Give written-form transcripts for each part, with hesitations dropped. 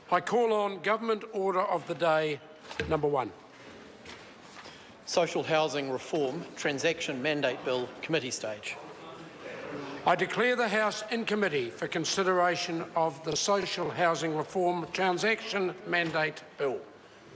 I call on Government Order of the Day number 1. Social Housing Reform Transaction Mandate Bill, committee stage. I declare the House in committee for consideration of the Social Housing Reform Transaction Mandate Bill.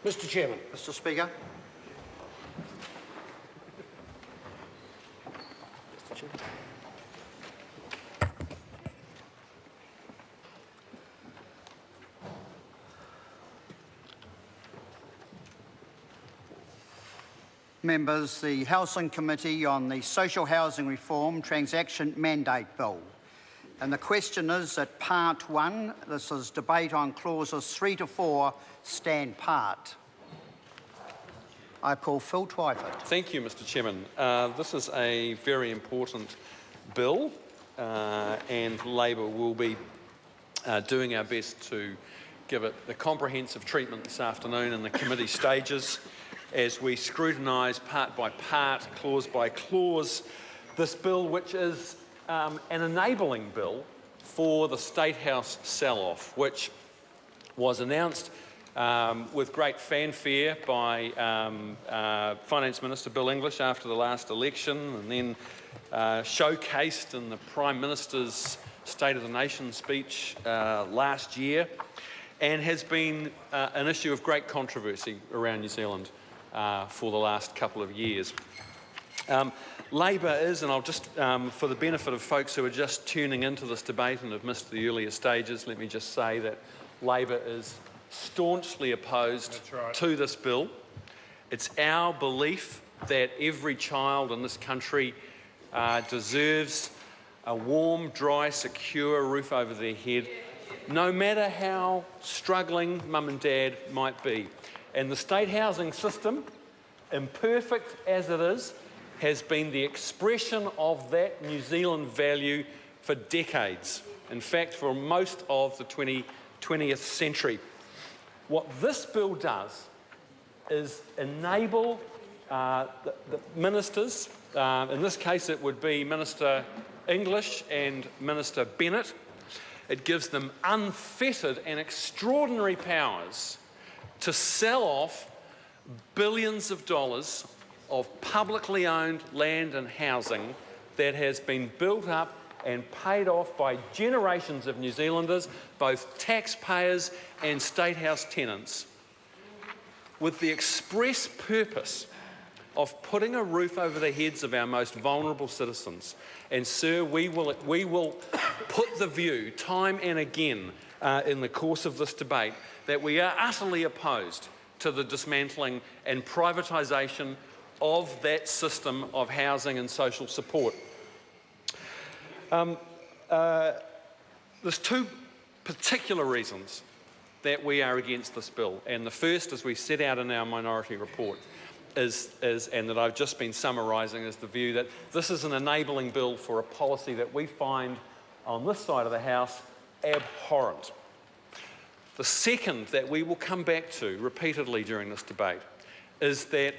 Mr Chairman. Mr Speaker. Members, the Housing Committee on the Social Housing Reform Transaction Mandate Bill. And the question is that Part 1, this is debate on clauses 3 to 4, stand part. I call Phil Twyford. Thank you, Mr Chairman. This is a very important bill and Labor will be doing our best to give it the comprehensive treatment this afternoon in the committee stages as we scrutinise part by part, clause by clause, this bill, which is an enabling bill for the State House sell-off, which was announced with great fanfare by Finance Minister Bill English after the last election, and then showcased in the Prime Minister's State of the Nation speech last year, and has been an issue of great controversy around New Zealand for the last couple of years. Labor is, and I'll just, for the benefit of folks who are just tuning into this debate and have missed the earlier stages, let me just say that Labor is staunchly opposed to this bill. It's our belief that every child in this country deserves a warm, dry, secure roof over their head, no matter how struggling mum and dad might be. And the state housing system, imperfect as it is, has been the expression of that New Zealand value for decades. In fact, for most of the 20th century. What this bill does is enable the ministers, in this case it would be Minister English and Minister Bennett, it gives them unfettered and extraordinary powers to sell off billions of dollars of publicly owned land and housing that has been built up and paid off by generations of New Zealanders, both taxpayers and State House tenants, with the express purpose of putting a roof over the heads of our most vulnerable citizens. And sir, we will put the view time and again in the course of this debate that we are utterly opposed to the dismantling and privatisation of that system of housing and social support. There's two particular reasons that we are against this bill, and the first, as we set out in our minority report, is and that I've just been summarising, is the view that this is an enabling bill for a policy that we find on this side of the House abhorrent. The second that we will come back to repeatedly during this debate is that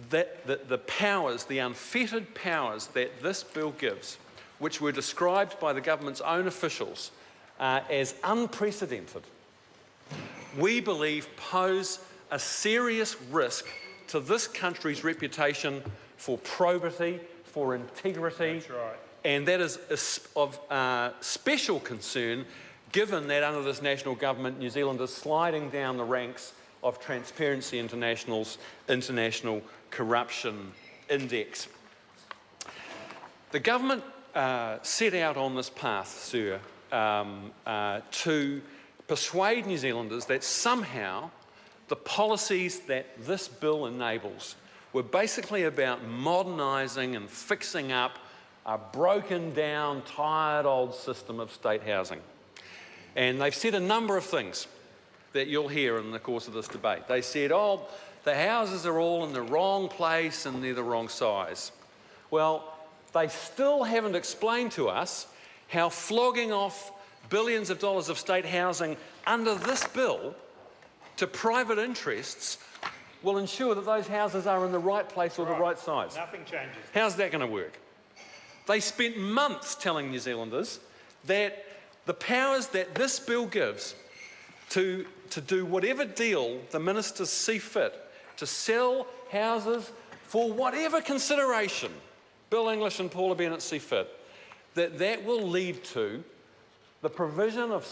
the powers, the unfettered powers that this bill gives, which were described by the government's own officials as unprecedented, we believe pose a serious risk to this country's reputation for probity, for integrity. That's right. And that is of special concern given that under this national government, New Zealand is sliding down the ranks of Transparency International's International Corruption Index. The government set out on this path, sir, to persuade New Zealanders that somehow the policies that this bill enables were basically about modernising and fixing up a broken down, tired old system of state housing. And they've said a number of things that you'll hear in the course of this debate. They said, oh, the houses are all in the wrong place and they're the wrong size. Well, they still haven't explained to us how flogging off billions of dollars of state housing under this bill to private interests will ensure that those houses are in the right place or the right size. Nothing changes. How's that going to work? They spent months telling New Zealanders that the powers that this bill gives to do whatever deal the ministers see fit to sell houses for whatever consideration Bill English and Paula Bennett see fit, that will lead to the provision of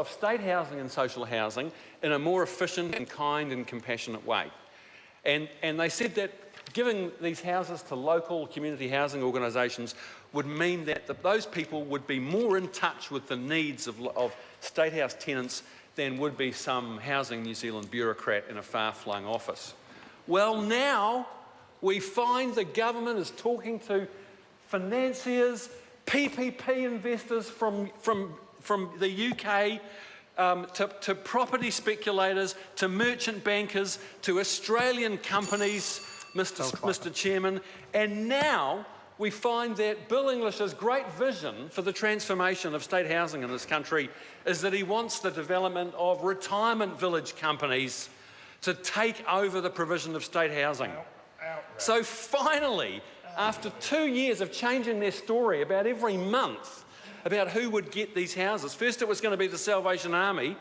state housing and social housing in a more efficient and kind and compassionate way. And they said that giving these houses to local community housing organisations would mean that those people would be more in touch with the needs of state house tenants than would be some Housing New Zealand bureaucrat in a far-flung office. Well, now we find the government is talking to financiers, PPP investors from the UK, to property speculators, to merchant bankers, to Australian companies, Mr. Chairman, and now we find that Bill English's great vision for the transformation of state housing in this country is that he wants the development of retirement village companies to take over the provision of state housing. So finally, after 2 years of changing their story about every month about who would get these houses, first it was going to be the Salvation Army,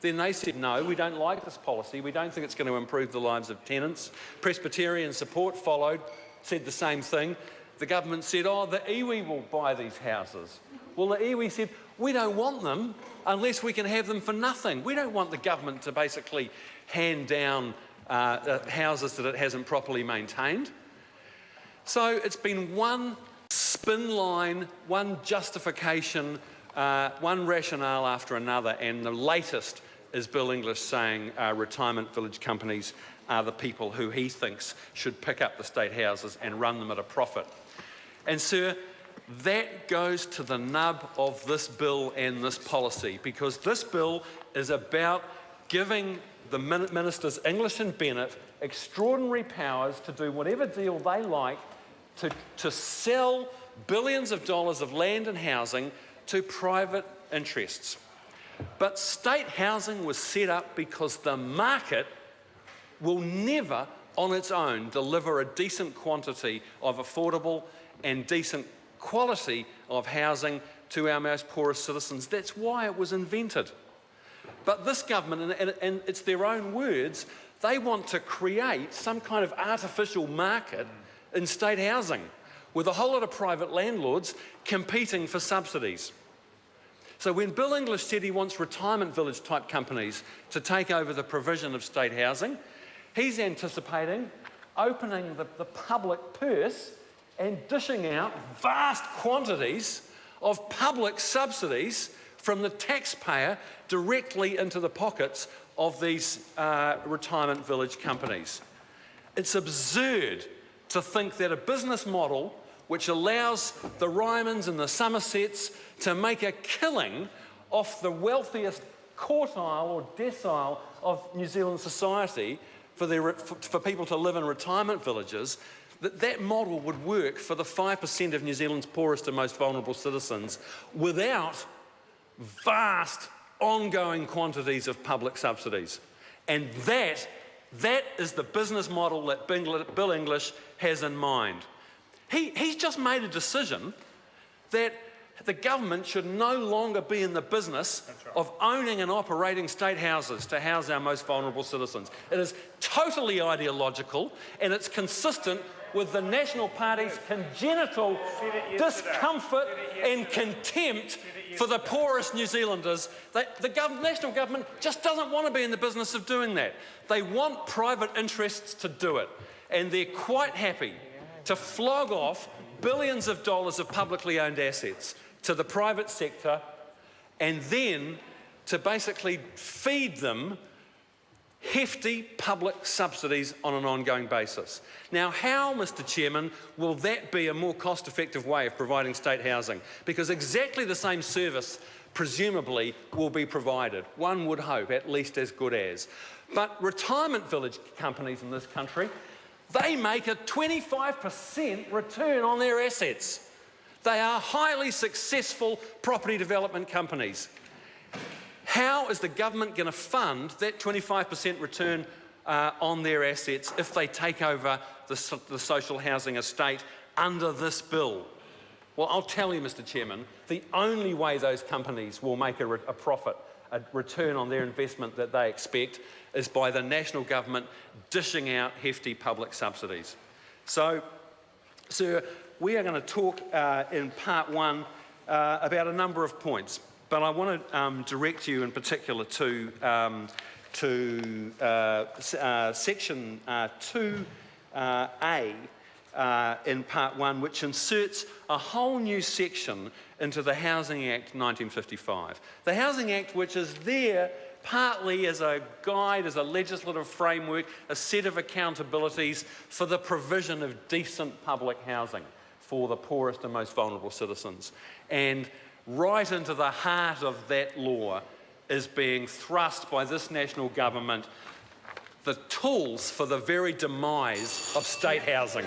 then they said no, we don't like this policy, we don't think it's going to improve the lives of tenants. Presbyterian Support followed, said the same thing. The government said, oh, the iwi will buy these houses. Well, the iwi said, we don't want them unless we can have them for nothing. We don't want the government to basically hand down houses that it hasn't properly maintained. So it's been one spin line, one justification, one rationale after another, and the latest is Bill English saying retirement village companies are the people who he thinks should pick up the state houses and run them at a profit. And sir, that goes to the nub of this bill and this policy, because this bill is about giving the ministers English and Bennett extraordinary powers to do whatever deal they like to sell billions of dollars of land and housing to private interests. But state housing was set up because the market will never on its own deliver a decent quantity of affordable and decent quality of housing to our most poorest citizens. That's why it was invented. But this government, and it's their own words, they want to create some kind of artificial market in state housing with a whole lot of private landlords competing for subsidies. So when Bill English said he wants retirement village type companies to take over the provision of state housing, he's anticipating opening the public purse and dishing out vast quantities of public subsidies from the taxpayer directly into the pockets of these retirement village companies. It's absurd to think that a business model which allows the Rymans and the Somersets to make a killing off the wealthiest quartile or decile of New Zealand society for people to live in retirement villages, that model would work for the 5% of New Zealand's poorest and most vulnerable citizens without vast ongoing quantities of public subsidies. And that is the business model that Bill English has in mind. He's just made a decision that the government should no longer be in the business of owning and operating state houses to house our most vulnerable citizens. It is totally ideological, and it's consistent with the National Party's congenital discomfort and contempt for the poorest New Zealanders. The national government just doesn't want to be in the business of doing that. They want private interests to do it, and they're quite happy to flog off billions of dollars of publicly owned assets to the private sector and then to basically feed them hefty public subsidies on an ongoing basis. Now, how, Mr. Chairman, will that be a more cost-effective way of providing state housing? Because exactly the same service, presumably, will be provided. One would hope, at least as good as. But retirement village companies in this country, they make a 25% return on their assets. They are highly successful property development companies. How is the government going to fund that 25% return on their assets if they take over the social housing estate under this bill? Well, I'll tell you, Mr. Chairman, the only way those companies will make a profit a return on their investment that they expect is by the national government dishing out hefty public subsidies. So, sir, we are going to talk in part one about a number of points, but I want to direct you in particular to section 2A in part one, which inserts a whole new section into the Housing Act 1955. The Housing Act, which is there partly as a guide, as a legislative framework, a set of accountabilities for the provision of decent public housing for the poorest and most vulnerable citizens. And right into the heart of that law is being thrust by this national government the tools for the very demise of state housing.